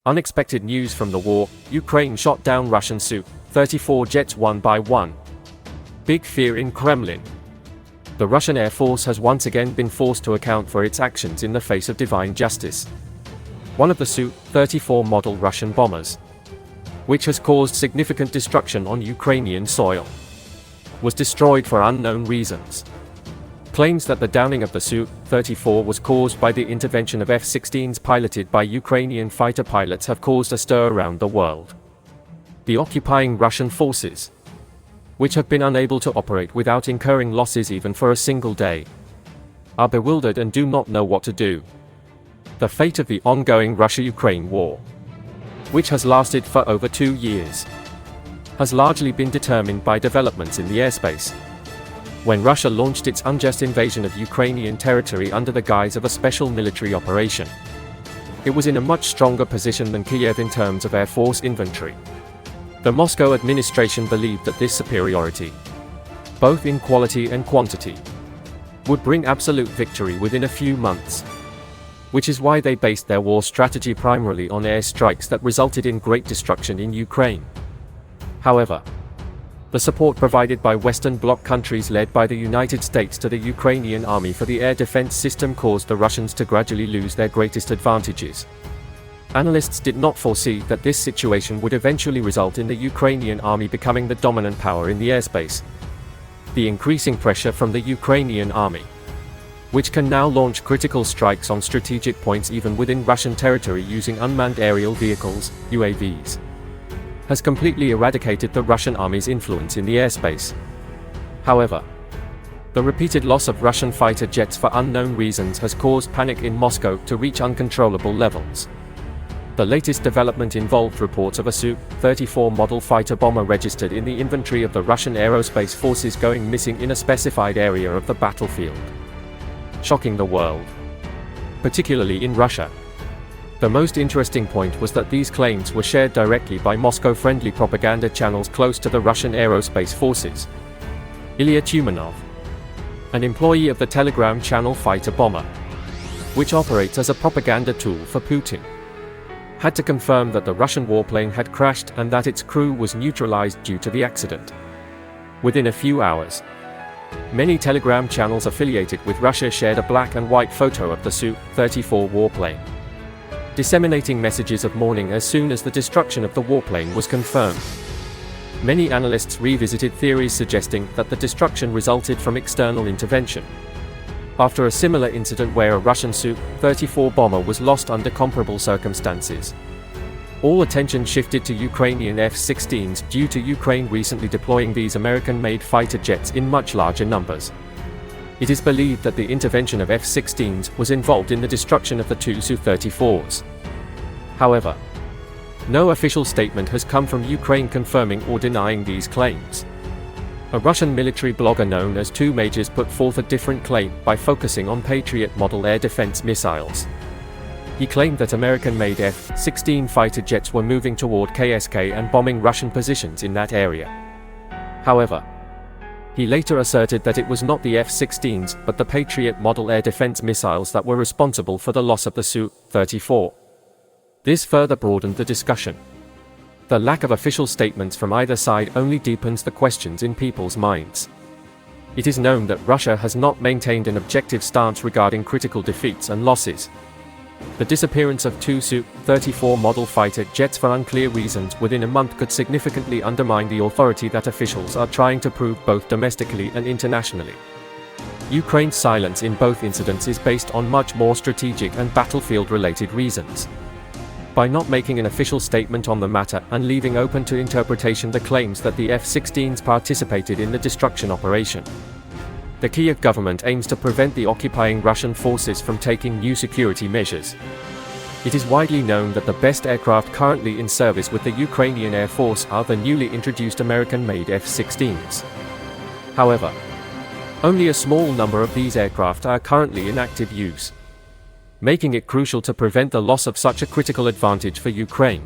Unexpected news from the war: Ukraine shot down Russian Su-34 jets one by one. Big fear in Kremlin. The Russian Air Force has once again been forced to account for its actions in the face of divine justice. One of the Su-34 model Russian bombers, which has caused significant destruction on Ukrainian soil, was destroyed for unknown reasons. Claims that the downing of the Su-34 was caused by the intervention of F-16s piloted by Ukrainian fighter pilots have caused a stir around the world. The occupying Russian forces, which have been unable to operate without incurring losses even for a single day, are bewildered and do not know what to do. The fate of the ongoing Russia-Ukraine war, which has lasted for over 2 years, has largely been determined by developments in the airspace. When Russia launched its unjust invasion of Ukrainian territory under the guise of a special military operation, it was in a much stronger position than Kiev in terms of Air Force inventory. The Moscow administration believed that this superiority, both in quality and quantity, would bring absolute victory within a few months, which is why they based their war strategy primarily on air strikes that resulted in great destruction in Ukraine. However, the support provided by Western Bloc countries led by the United States to the Ukrainian army for the air defense system caused the Russians to gradually lose their greatest advantages. Analysts did not foresee that this situation would eventually result in the Ukrainian army becoming the dominant power in the airspace. The increasing pressure from the Ukrainian army, which can now launch critical strikes on strategic points even within Russian territory using unmanned aerial vehicles, UAVs, has completely eradicated the Russian army's influence in the airspace. However, the repeated loss of Russian fighter jets for unknown reasons has caused panic in Moscow to reach uncontrollable levels. The latest development involved reports of a Su-34 model fighter bomber registered in the inventory of the Russian aerospace forces going missing in a specified area of the battlefield, shocking the world, particularly in Russia. The most interesting point was that these claims were shared directly by Moscow-friendly propaganda channels close to the Russian aerospace forces. Ilya Tumanov, an employee of the Telegram channel Fighter Bomber, which operates as a propaganda tool for Putin, had to confirm that the Russian warplane had crashed and that its crew was neutralized due to the accident. Within a few hours, many Telegram channels affiliated with Russia shared a black and white photo of the Su-34 warplane, disseminating messages of mourning as soon as the destruction of the warplane was confirmed. Many analysts revisited theories suggesting that the destruction resulted from external intervention, after a similar incident where a Russian Su-34 bomber was lost under comparable circumstances. All attention shifted to Ukrainian F-16s due to Ukraine recently deploying these American-made fighter jets in much larger numbers. It is believed that the intervention of F-16s was involved in the destruction of the two Su-34s. However, no official statement has come from Ukraine confirming or denying these claims. A Russian military blogger known as Two Majors put forth a different claim by focusing on Patriot model air defense missiles. He claimed that American-made F-16 fighter jets were moving toward KSK and bombing Russian positions in that area. However, he later asserted that it was not the F-16s but the Patriot model air defense missiles that were responsible for the loss of the Su-34. This further broadened the discussion. The lack of official statements from either side only deepens the questions in people's minds. It is known that Russia has not maintained an objective stance regarding critical defeats and losses. The disappearance of two Su-34 model fighter jets for unclear reasons within a month could significantly undermine the authority that officials are trying to prove both domestically and internationally. Ukraine's silence in both incidents is based on much more strategic and battlefield-related reasons. By not making an official statement on the matter and leaving open to interpretation the claims that the F-16s participated in the destruction operation, the Kiev government aims to prevent the occupying Russian forces from taking new security measures. It is widely known that the best aircraft currently in service with the Ukrainian Air Force are the newly introduced American-made F-16s. However, only a small number of these aircraft are currently in active use, making it crucial to prevent the loss of such a critical advantage for Ukraine.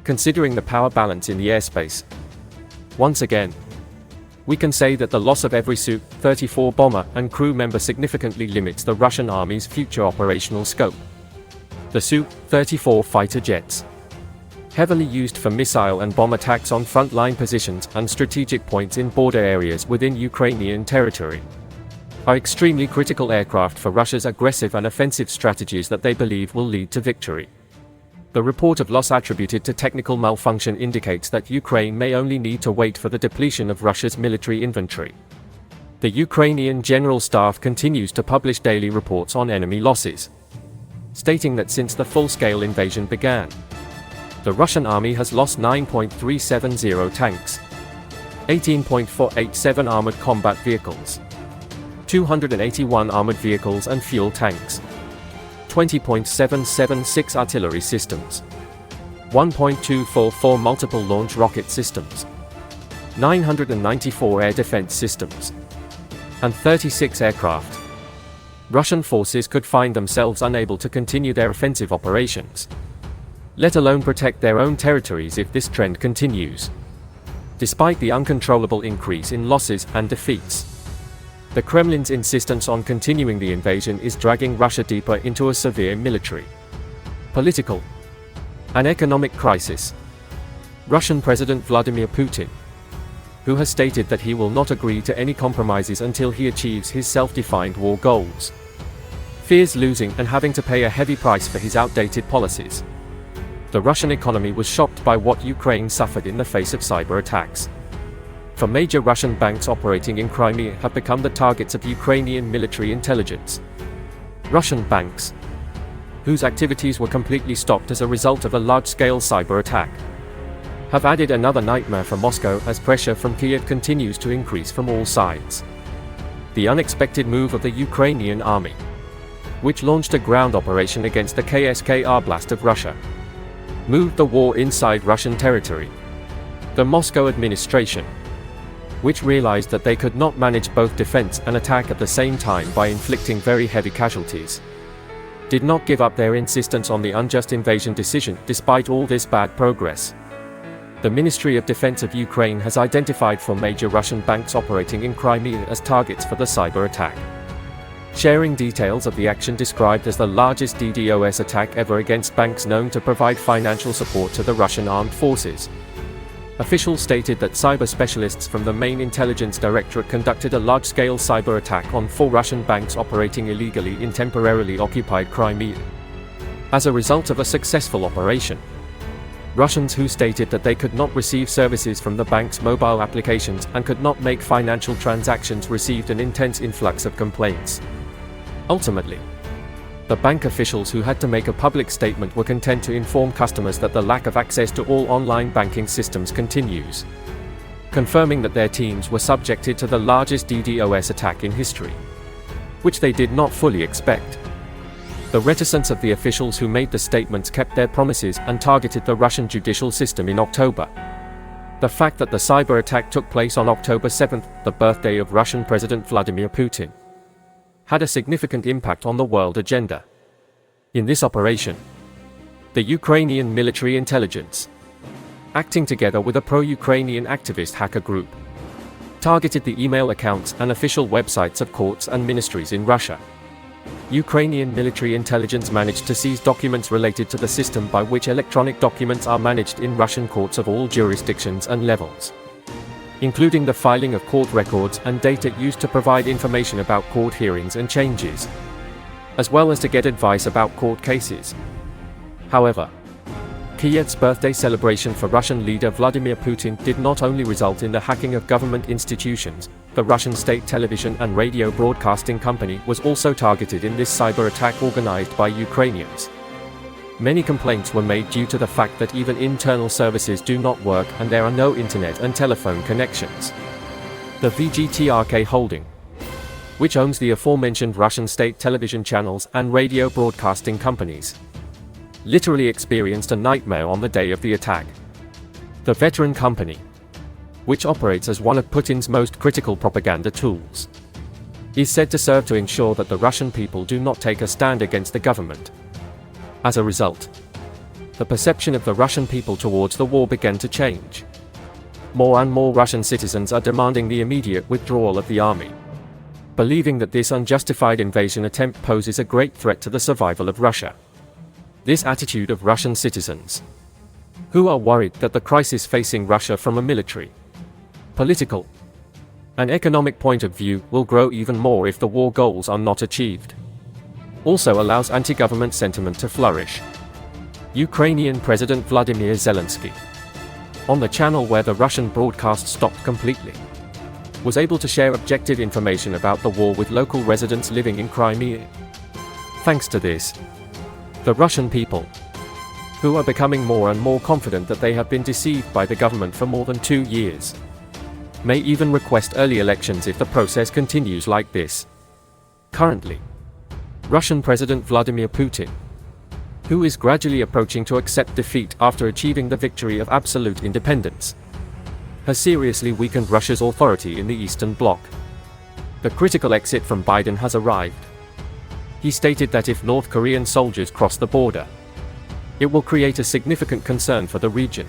Considering the power balance in the airspace, once again, we can say that the loss of every Su-34 bomber and crew member significantly limits the Russian army's future operational scope. The Su-34 fighter jets, heavily used for missile and bomb attacks on frontline positions and strategic points in border areas within Ukrainian territory, are extremely critical aircraft for Russia's aggressive and offensive strategies that they believe will lead to victory. The report of loss attributed to technical malfunction indicates that Ukraine may only need to wait for the depletion of Russia's military inventory. The Ukrainian General Staff continues to publish daily reports on enemy losses, stating that since the full-scale invasion began, the Russian army has lost 9.370 tanks, 18.487 armored combat vehicles, 281 armored vehicles and fuel tanks, 20.776 artillery systems, 1.244 multiple launch rocket systems, 994 air defense systems, and 36 aircraft. Russian forces could find themselves unable to continue their offensive operations, let alone protect their own territories if this trend continues. Despite the uncontrollable increase in losses and defeats, the Kremlin's insistence on continuing the invasion is dragging Russia deeper into a severe military, political, and economic crisis. Russian President Vladimir Putin, who has stated that he will not agree to any compromises until he achieves his self-defined war goals, fears losing and having to pay a heavy price for his outdated policies. The Russian economy was shocked by what Ukraine suffered in the face of cyber attacks. For major Russian banks operating in Crimea have become the targets of Ukrainian military intelligence. Russian banks, whose activities were completely stopped as a result of a large-scale cyber attack, have added another nightmare for Moscow as pressure from Kiev continues to increase from all sides. The unexpected move of the Ukrainian army, which launched a ground operation against the KSK Oblast of Russia, moved the war inside Russian territory. The Moscow administration, which realized that they could not manage both defense and attack at the same time by inflicting very heavy casualties, did not give up their insistence on the unjust invasion decision despite all this bad progress. The Ministry of Defense of Ukraine has identified 4 major Russian banks operating in Crimea as targets for the cyber attack, sharing details of the action described as the largest DDoS attack ever against banks known to provide financial support to the Russian armed forces. Officials stated that cyber specialists from the main intelligence directorate conducted a large-scale cyber attack on 4 Russian banks operating illegally in temporarily occupied Crimea. As a result of a successful operation, Russians who stated that they could not receive services from the bank's mobile applications and could not make financial transactions received an intense influx of complaints. Ultimately, the bank officials who had to make a public statement were content to inform customers that the lack of access to all online banking systems continues, confirming that their teams were subjected to the largest DDoS attack in history, which they did not fully expect. The reticence of the officials who made the statements kept their promises and targeted the Russian judicial system in October. The fact that the cyber attack took place on October 7, the birthday of Russian President Vladimir Putin, had a significant impact on the world agenda. In this operation, the Ukrainian military intelligence, acting together with a pro-Ukrainian activist hacker group, targeted the email accounts and official websites of courts and ministries in Russia. Ukrainian military intelligence managed to seize documents related to the system by which electronic documents are managed in Russian courts of all jurisdictions and levels, including the filing of court records and data used to provide information about court hearings and changes, as well as to get advice about court cases. However, Kiev's birthday celebration for Russian leader Vladimir Putin did not only result in the hacking of government institutions. The Russian state television and radio broadcasting company was also targeted in this cyber attack organized by Ukrainians. Many complaints were made due to the fact that even internal services do not work and there are no internet and telephone connections. The VGTRK holding, which owns the aforementioned Russian state television channels and radio broadcasting companies, literally experienced a nightmare on the day of the attack. The veteran company, which operates as one of Putin's most critical propaganda tools, is said to serve to ensure that the Russian people do not take a stand against the government. As a result, the perception of the Russian people towards the war began to change. More and more Russian citizens are demanding the immediate withdrawal of the army, believing that this unjustified invasion attempt poses a great threat to the survival of Russia. This attitude of Russian citizens, who are worried that the crisis facing Russia from a military, political, and economic point of view will grow even more if the war goals are not achieved, also allows anti-government sentiment to flourish. Ukrainian President Vladimir Zelensky, on the channel where the Russian broadcast stopped completely, was able to share objective information about the war with local residents living in Crimea. Thanks to this, the Russian people, who are becoming more and more confident that they have been deceived by the government for more than 2 years, may even request early elections if the process continues like this. Currently, Russian President Vladimir Putin, who is gradually approaching to accept defeat after achieving the victory of absolute independence, has seriously weakened Russia's authority in the Eastern Bloc. The critical exit from Biden has arrived. He stated that if North Korean soldiers cross the border, it will create a significant concern for the region.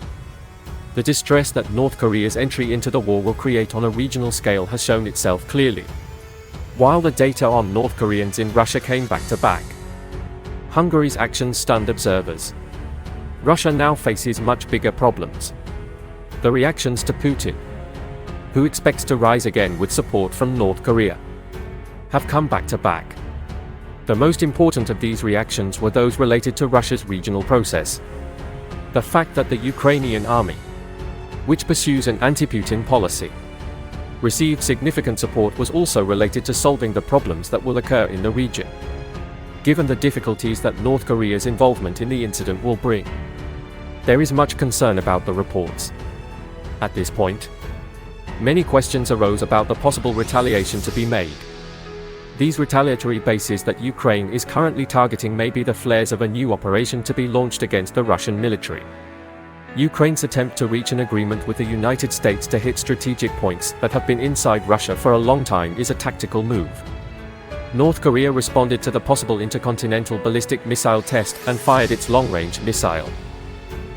The distress that North Korea's entry into the war will create on a regional scale has shown itself clearly. While the data on North Koreans in Russia came back to back, Hungary's actions stunned observers. Russia now faces much bigger problems. The reactions to Putin, who expects to rise again with support from North Korea, have come back to back. The most important of these reactions were those related to Russia's regional process. The fact that the Ukrainian army, which pursues an anti-Putin policy, received significant support was also related to solving the problems that will occur in the region, given the difficulties that North Korea's involvement in the incident will bring. There is much concern about the reports. At this point, many questions arose about the possible retaliation to be made. These retaliatory bases that Ukraine is currently targeting may be the flares of a new operation to be launched against the Russian military. Ukraine's attempt to reach an agreement with the United States to hit strategic points that have been inside Russia for a long time is a tactical move. North Korea responded to the possible intercontinental ballistic missile test and fired its long-range missile.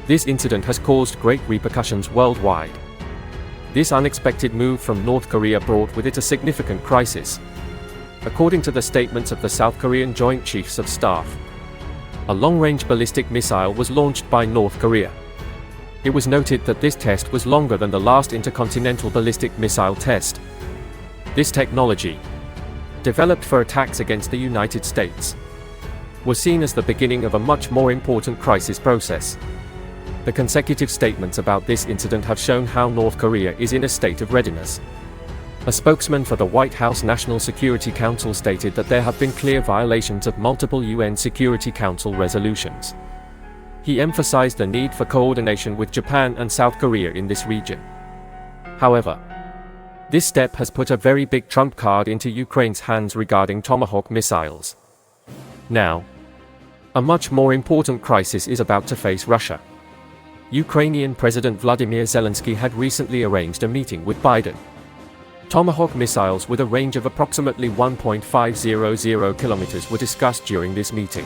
This incident has caused great repercussions worldwide. This unexpected move from North Korea brought with it a significant crisis. According to the statements of the South Korean Joint Chiefs of Staff, a long-range ballistic missile was launched by North Korea. It was noted that this test was longer than the last intercontinental ballistic missile test. This technology, developed for attacks against the United States, was seen as the beginning of a much more important crisis process. The consecutive statements about this incident have shown how North Korea is in a state of readiness. A spokesman for the White House National Security Council stated that there have been clear violations of multiple UN Security Council resolutions. He emphasized the need for coordination with Japan and South Korea in this region. However, this step has put a very big trump card into Ukraine's hands regarding Tomahawk missiles. Now, a much more important crisis is about to face Russia. Ukrainian President Vladimir Zelensky had recently arranged a meeting with Biden. Tomahawk missiles with a range of approximately 1.500 kilometers were discussed during this meeting.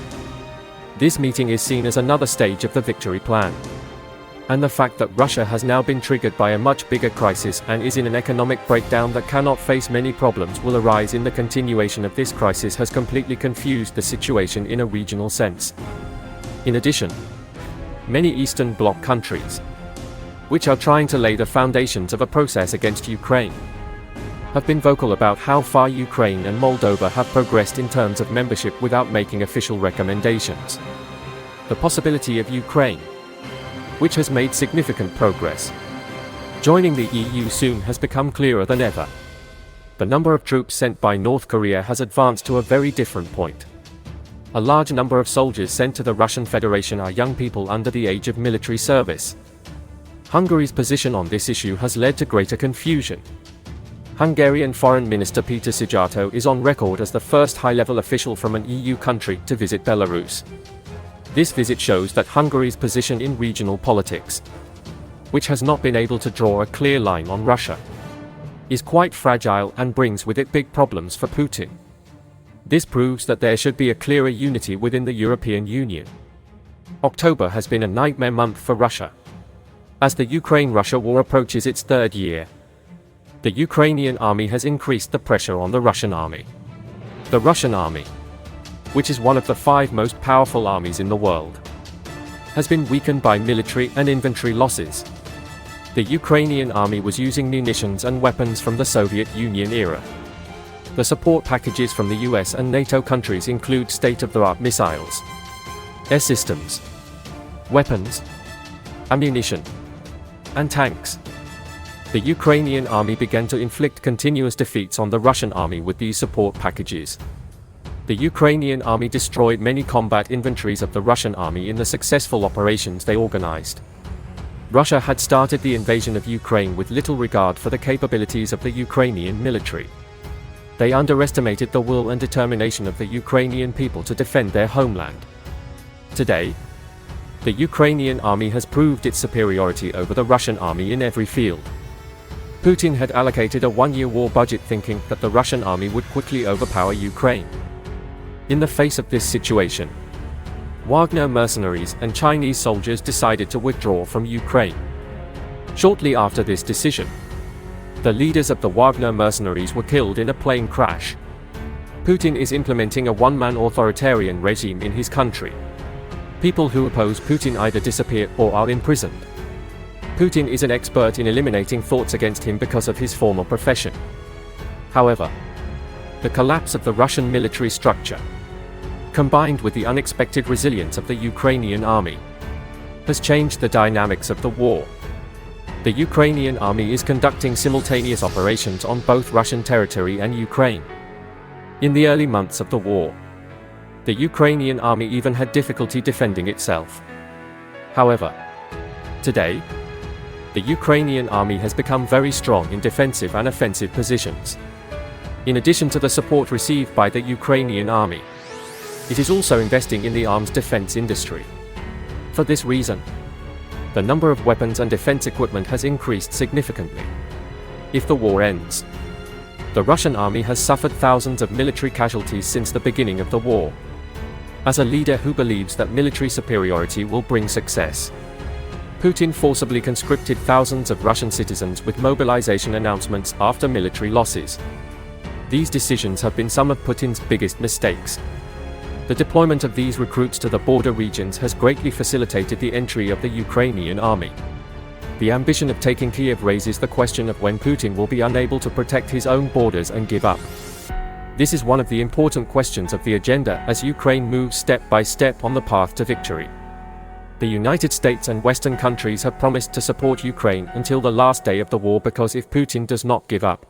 This meeting is seen as another stage of the victory plan. And the fact that Russia has now been triggered by a much bigger crisis and is in an economic breakdown that cannot face many problems will arise in the continuation of this crisis has completely confused the situation in a regional sense. In addition, many Eastern Bloc countries, which are trying to lay the foundations of a process against Ukraine, have been vocal about how far Ukraine and Moldova have progressed in terms of membership without making official recommendations. The possibility of Ukraine, which has made significant progress, joining the EU soon has become clearer than ever. The number of troops sent by North Korea has advanced to a very different point. A large number of soldiers sent to the Russian Federation are young people under the age of military service. Hungary's position on this issue has led to greater confusion. Hungarian Foreign Minister Peter Szijjártó is on record as the first high-level official from an EU country to visit Belarus. This visit shows that Hungary's position in regional politics, which has not been able to draw a clear line on Russia, is quite fragile and brings with it big problems for Putin. This proves that there should be a clearer unity within the European Union. October has been a nightmare month for Russia, as the Ukraine-Russia war approaches its third year. The Ukrainian army has increased the pressure on the Russian army. The Russian army, which is one of the 5 most powerful armies in the world, has been weakened by military and inventory losses. The Ukrainian army was using munitions and weapons from the Soviet Union era. The support packages from the US and NATO countries include state-of-the-art missiles, air systems, weapons, ammunition, and tanks. The Ukrainian army began to inflict continuous defeats on the Russian army with these support packages. The Ukrainian army destroyed many combat inventories of the Russian army in the successful operations they organized. Russia had started the invasion of Ukraine with little regard for the capabilities of the Ukrainian military. They underestimated the will and determination of the Ukrainian people to defend their homeland. Today, the Ukrainian army has proved its superiority over the Russian army in every field. Putin had allocated a 1-year war budget thinking that the Russian army would quickly overpower Ukraine. In the face of this situation, Wagner mercenaries and Chinese soldiers decided to withdraw from Ukraine. Shortly after this decision, the leaders of the Wagner mercenaries were killed in a plane crash. Putin is implementing a one-man authoritarian regime in his country. People who oppose Putin either disappear or are imprisoned. Putin is an expert in eliminating thoughts against him because of his former profession. However, the collapse of the Russian military structure, combined with the unexpected resilience of the Ukrainian army, has changed the dynamics of the war. The Ukrainian army is conducting simultaneous operations on both Russian territory and Ukraine. In the early months of the war, the Ukrainian army even had difficulty defending itself. However, today, the Ukrainian army has become very strong in defensive and offensive positions. In addition to the support received by the Ukrainian army, it is also investing in the arms defense industry. For this reason, the number of weapons and defense equipment has increased significantly. If the war ends, the Russian army has suffered thousands of military casualties since the beginning of the war. As a leader who believes that military superiority will bring success, Putin forcibly conscripted thousands of Russian citizens with mobilization announcements after military losses. These decisions have been some of Putin's biggest mistakes. The deployment of these recruits to the border regions has greatly facilitated the entry of the Ukrainian army. The ambition of taking Kiev raises the question of when Putin will be unable to protect his own borders and give up. This is one of the important questions of the agenda as Ukraine moves step by step on the path to victory. The United States and Western countries have promised to support Ukraine until the last day of the war because if Putin does not give up,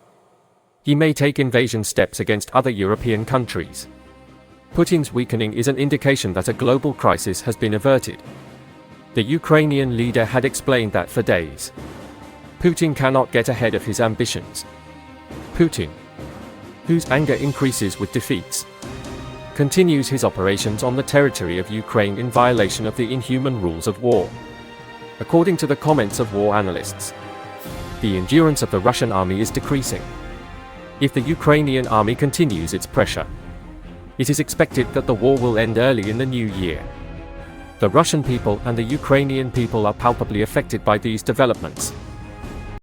he may take invasion steps against other European countries. Putin's weakening is an indication that a global crisis has been averted. The Ukrainian leader had explained that for days. Putin cannot get ahead of his ambitions. Putin, whose anger increases with defeats, continues his operations on the territory of Ukraine in violation of the inhuman rules of war. According to the comments of war analysts, the endurance of the Russian army is decreasing. If the Ukrainian army continues its pressure, it is expected that the war will end early in the new year. The Russian people and the Ukrainian people are palpably affected by these developments.